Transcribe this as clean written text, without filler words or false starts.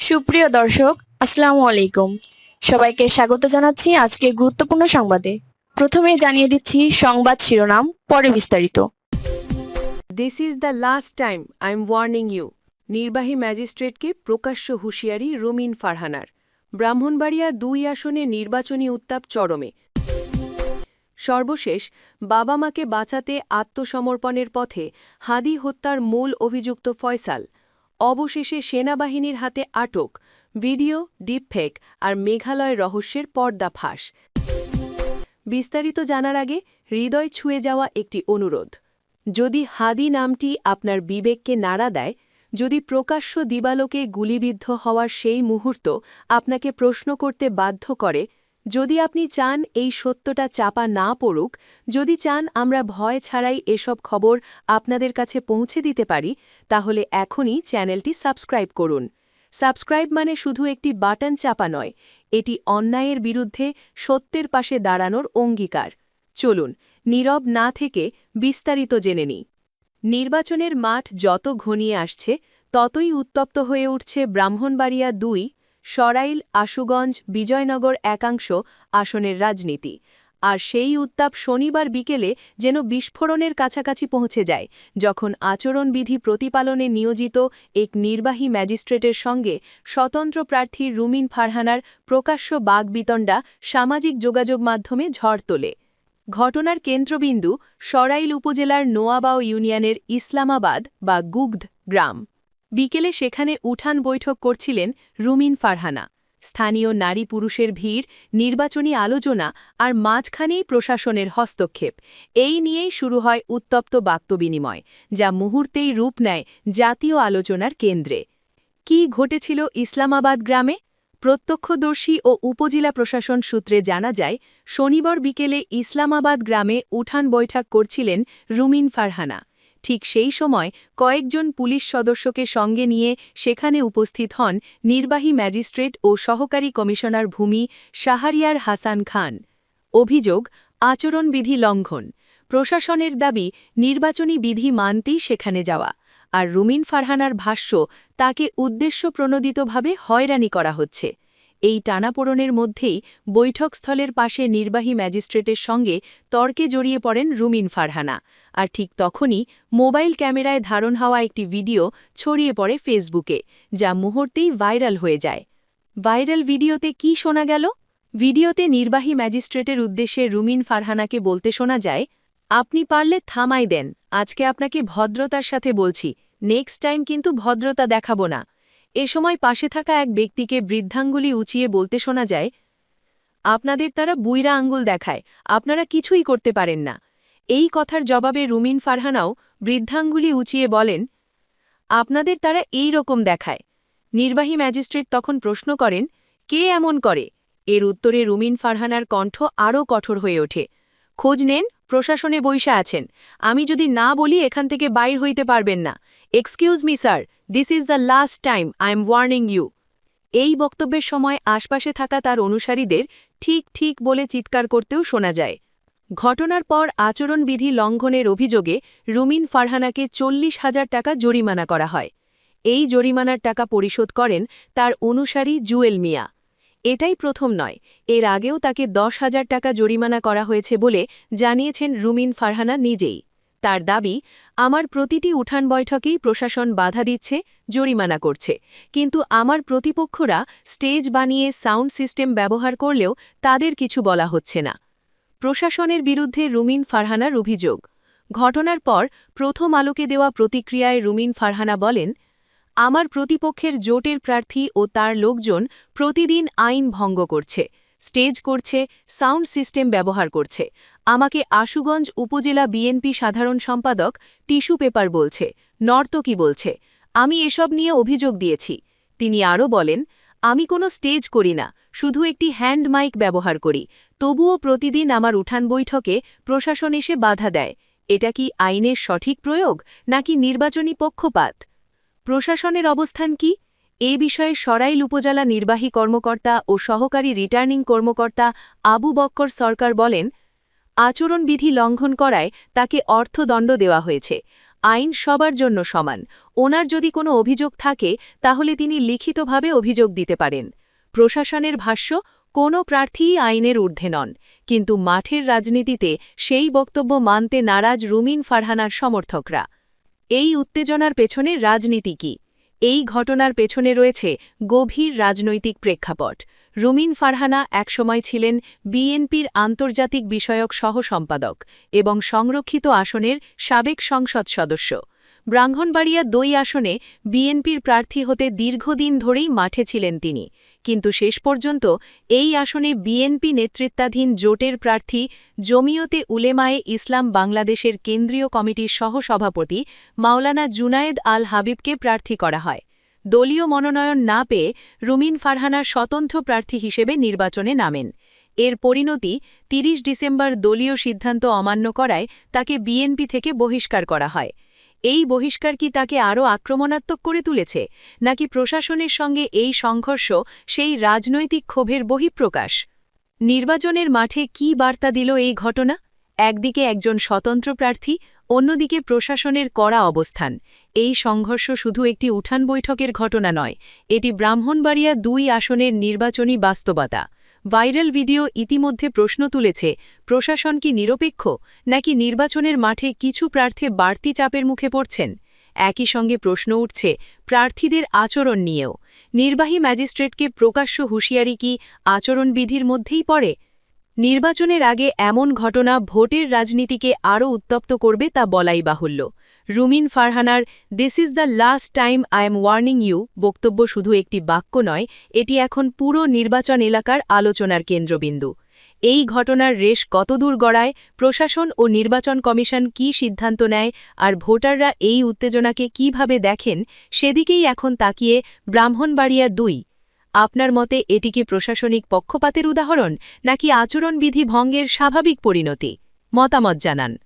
সুপ্রিয় দর্শক, আসসালামু আলাইকুম। সবাইকে স্বাগত জানাচ্ছি আজকে গুরুত্বপূর্ণ সংবাদে। প্রথমে জানিয়ে দিচ্ছি সংবাদ শিরোনাম, পরে বিস্তারিত। This is the last time I am warning you. নির্বাহী ম্যাজিস্ট্রেটকে প্রকাশ্য হুঁশিয়ারি রুমিন ফারহানার। ব্রাহ্মণবাড়িয়া ২ আসনে নির্বাচনী উত্তাপ চরমে। সর্বশেষ, বাবা মাকে বাঁচাতে আত্মসমর্পণের পথে হাদি হত্যার মূল অভিযুক্ত ফয়সাল। অবশেষে সেনাবাহিনীর হাতে আটক। ভিডিও, ডিপফেক আর মেঘালয় রহস্যের পর্দাফাঁস। বিস্তারিত জানার আগে হৃদয় ছুঁয়ে যাওয়া একটি অনুরোধ। যদি হাদি নামটি আপনার বিবেককে নাড়া দেয়, যদি প্রকাশ্য দিবালোকে গুলিবিদ্ধ হওয়ার সেই মুহূর্ত আপনাকে প্রশ্ন করতে বাধ্য করে, যদি আপনি চান এই সত্যটা চাপা না পড়ুক, যদি চান আমরা ভয় ছাড়াই এসব খবর আপনাদের কাছে পৌঁছে দিতে পারি, তাহলে এখনই চ্যানেলটি সাবস্ক্রাইব করুন। সাবস্ক্রাইব মানে শুধু একটি বাটন চাপা নয়, এটি অন্যায়ের বিরুদ্ধে সত্যের পাশে দাঁড়ানোর অঙ্গীকার। চলুন, নীরব না থেকে বিস্তারিত জেনে নিই। নির্বাচনের মাঠ যত ঘনিয়ে আসছে, ততই উত্তপ্ত হয়ে উঠছে ব্রাহ্মণবাড়িয়া ২, সরাইল, আশুগঞ্জ, বিজয়নগর একাংশ আসনের রাজনীতি। আর সেই উত্তাপ শনিবার বিকেলে যেন বিস্ফোরণের কাছাকাছি পৌঁছে যায়, যখন আচরণবিধি প্রতিপালনে নিয়োজিত এক নির্বাহী ম্যাজিস্ট্রেটের সঙ্গে স্বতন্ত্র প্রার্থী রুমিন ফারহানার প্রকাশ্য বাগবিতণ্ডা সামাজিক যোগাযোগ মাধ্যমে ঝড় তোলে। ঘটনার কেন্দ্রবিন্দু সরাইল উপজেলার নোয়াবাও ইউনিয়নের ইসলামাবাদ বা গুগধ গ্রাম। বিকেলে সেখানে উঠান বৈঠক করছিলেন রুমিন ফারহানা। স্থানীয় নারী পুরুষের ভিড়, নির্বাচনী আলোচনা আর মাঝখানেই প্রশাসনের হস্তক্ষেপ, এই নিয়েই শুরু হয় উত্তপ্ত বাক্যবিনিময়, যা মুহূর্তেই রূপ নেয় জাতীয় আলোচনার কেন্দ্রে। কি ঘটেছিল ইসলামাবাদ গ্রামে? প্রত্যক্ষদর্শী ও উপজেলা প্রশাসন সূত্রে জানা যায়, শনিবার বিকেলে ইসলামাবাদ গ্রামে উঠান বৈঠক করছিলেন রুমিন ফারহানা। ঠিক সেই সময় কয়েকজন পুলিশ সদস্যকে সঙ্গে নিয়ে সেখানে উপস্থিত হন নির্বাহী ম্যাজিস্ট্রেট ও সহকারী কমিশনার ভূমি শাহরিয়ার হাসান খান। অভিযোগ, আচরণবিধি লঙ্ঘন। প্রশাসনের দাবি, নির্বাচনী বিধি মানতেই সেখানে যাওয়া। আর রুমিন ফারহানার ভাষ্য, তাকে উদ্দেশ্যপ্রণোদিতভাবে হয়রানি করা হচ্ছে। এই টানাপোড়েনের মধ্যেই বৈঠকস্থলের পাশে নির্বাহী ম্যাজিস্ট্রেটের সঙ্গে তর্কে জড়িয়ে পড়েন রুমিন ফারহানা। আর ঠিক তখনই মোবাইল ক্যামেরায় ধারণ হওয়া একটি ভিডিও ছড়িয়ে পড়ে ফেসবুকে, যা মুহূর্তেই ভাইরাল হয়ে যায়। ভাইরাল ভিডিওতে কি শোনা গেল? ভিডিওতে নির্বাহী ম্যাজিস্ট্রেটের উদ্দেশ্যে রুমিন ফারহানাকে বলতে শোনা যায়, আপনি পারলে থামাই দেন, আজকে আপনাকে ভদ্রতার সাথে বলছি, নেক্সট টাইম কিন্তু ভদ্রতা দেখাবো না। এ সময় পাশে থাকা এক ব্যক্তিকে বৃদ্ধাঙ্গুলি উঁচিয়ে বলতে শোনা যায়, আপনাদের তারা বুইরা আঙ্গুল দেখায়, আপনারা কিছুই করতে পারেন না। এই কথার জবাবে রুমিন ফারহানাও বৃদ্ধাঙ্গুলি উঁচিয়ে বলেন, আপনাদের তারা এই রকম দেখায়। নির্বাহী ম্যাজিস্ট্রেট তখন প্রশ্ন করেন, কে এমন করে? এর উত্তরে রুমিন ফারহানার কণ্ঠ আরও কঠোর হয়ে ওঠে, খোঁজ নেন, প্রশাসনে বৈশা আছেন, আমি যদি না বলি এখান থেকে বাইর হইতে পারবেন না। Excuse me sir, this is the last time I am warning you. এই বক্তব্যের সময় আশপাশে থাকা তার অনুসারীদের ঠিক ঠিক বলে চিৎকার করতেও শোনা যায়। ঘটনার পর আচরণবিধি লঙ্ঘনের অভিযোগে রুমিন ফারহানাকে ৪০,০০০ টাকা জরিমানা করা হয়। এই জরিমানার টাকা পরিশোধ করেন তার অনুসারী জুয়েল মিয়া। এটাই প্রথম নয়, এর আগেও তাকে ১০,০০০ টাকা জরিমানা করা হয়েছে বলে জানিয়েছেন রুমিন ফারহানা নিজেই। তার দাবি, আমার প্রতিটি উঠান বৈঠকেই প্রশাসন বাধা দিচ্ছে, জরিমানা করছে, কিন্তু আমার প্রতিপক্ষরা স্টেজ বানিয়ে সাউন্ড সিস্টেম ব্যবহার করলেও তাদের কিছু বলা হচ্ছে না। প্রশাসনের বিরুদ্ধে রুমিন ফারহানার অভিযোগ। ঘটনার পর প্রথম আলোকে দেওয়া প্রতিক্রিয়ায় রুমিন ফারহানা বলেন, আমার প্রতিপক্ষের জোটের প্রার্থী ও তার লোকজন প্রতিদিন আইন ভঙ্গ করছে, স্টেজ করছে, সাউন্ড সিস্টেম ব্যবহার করছে, আমাকে আশুগঞ্জ উপজেলা বিএনপি সাধারণ সম্পাদক টিস্যু পেপার বলছে, নর্তকী বলছে। আমি এসব নিয়ে অভিযোগ দিয়েছি। তিনি আরও বলেন, আমি কোনো স্টেজ করি না, শুধু একটি হ্যান্ড মাইক ব্যবহার করি, তবুও প্রতিদিন আমার উঠান বৈঠকে প্রশাসন এসে বাধা দেয়। এটা কি আইনের সঠিক প্রয়োগ, নাকি নির্বাচনী পক্ষপাত? প্রশাসনের অবস্থান কি? এ বিষয়ে সরাইল উপজেলা নির্বাহী কর্মকর্তা ও সহকারী রিটার্নিং কর্মকর্তা আবু বক্কর সরকার বলেন, আচরণবিধি লঙ্ঘন করায় তাকে অর্থদণ্ড দেওয়া হয়েছে। আইন সবার জন্য সমান। ওনার যদি কোনো অভিযোগ থাকে তাহলে তিনি লিখিতভাবে অভিযোগ দিতে পারেন। প্রশাসনের ভাষ্য, কোনো প্রার্থীই আইনের ঊর্ধ্বে নন, কিন্তু মাঠের রাজনীতিতে সেই বক্তব্য মানতে নারাজ রুমিন ফারহানার সমর্থকরা। এই উত্তেজনার পেছনে রাজনীতি কি? এই ঘটনার পেছনে রয়েছে গভীর রাজনৈতিক প্রেক্ষাপট। রুমিন ফারহানা একসময় ছিলেন বিএনপির আন্তর্জাতিক বিষয়ক সহ-সম্পাদক এবং সংরক্ষিত আসনের সাবেক সংসদ সদস্য। ব্রাহ্মণবাড়িয়া ২ আসনে বিএনপির প্রার্থী হতে দীর্ঘদিন ধরেই মাঠে ছিলেন তিনি, কিন্তু শেষ পর্যন্ত এই আসনে বিএনপি নেতৃত্বাধীন জোটের প্রার্থী জমিয়তে উলেমায়ে ইসলাম বাংলাদেশের কেন্দ্রীয় কমিটির সহ-সভাপতি মাওলানা জুনায়েদ আল হাবিবকে প্রার্থী করা হয়। দলীয় মনোনয়ন না পেয়ে রুমিন ফারহানা স্বতন্ত্র প্রার্থী হিসেবে নির্বাচনে নামেন। এর পরিণতি ৩০ ডিসেম্বর দলীয় সিদ্ধান্ত অমান্য করায় তাকে বিএনপি থেকে বহিষ্কার করা হয়। এই বহিষ্কার কি তাকে আরও আক্রমণাত্মক করে তুলেছে, নাকি প্রশাসনের সঙ্গে এই সংঘর্ষ সেই রাজনৈতিক ক্ষোভের বহিঃপ্রকাশ? নির্বাচনের মাঠে কী বার্তা দিল এই ঘটনা? একদিকে একজন স্বতন্ত্র প্রার্থী, অন্যদিকে প্রশাসনের কড়া অবস্থান। এই সংঘর্ষ শুধু একটি উঠান বৈঠকের ঘটনা নয়, এটি ব্রাহ্মণবাড়িয়া ২ আসনের নির্বাচনী বাস্তবতা। ভাইরাল ভিডিও ইতিমধ্যে প্রশ্ন তুলেছে, প্রশাসন কি নিরপেক্ষ, নাকি নির্বাচনের মাঠে কিছু প্রার্থী বাড়তি চাপের মুখে পড়ছেন? একই সঙ্গে প্রশ্ন উঠছে প্রার্থীদের আচরণ নিয়েও। নির্বাহী ম্যাজিস্ট্রেটকে প্রকাশ্য হুঁশিয়ারি কি আচরণবিধির মধ্যেই পড়ে? নির্বাচনের আগে এমন ঘটনা ভোটের রাজনীতিকে আরও উত্তপ্ত করবে তা বলাই বাহুল্য। রুমিন ফারহানার "this is the last time I am warning you" বক্তব্য শুধু একটি বাক্য নয়, এটি এখন পুরো নির্বাচন এলাকার আলোচনার কেন্দ্রবিন্দু। এই ঘটনার রেশ কতদূর গড়ায়, প্রশাসন ও নির্বাচন কমিশন কী সিদ্ধান্ত নেয়, আর ভোটাররা এই উত্তেজনাকে কিভাবে দেখেন, সেদিকেই এখন তাকিয়ে ব্রাহ্মণবাড়িয়া ২। আপনার মতে এটি কি প্রশাসনিক পক্ষপাতের উদাহরণ, নাকি আচরণবিধি ভঙ্গের স্বাভাবিক পরিণতি? মতামত জানান।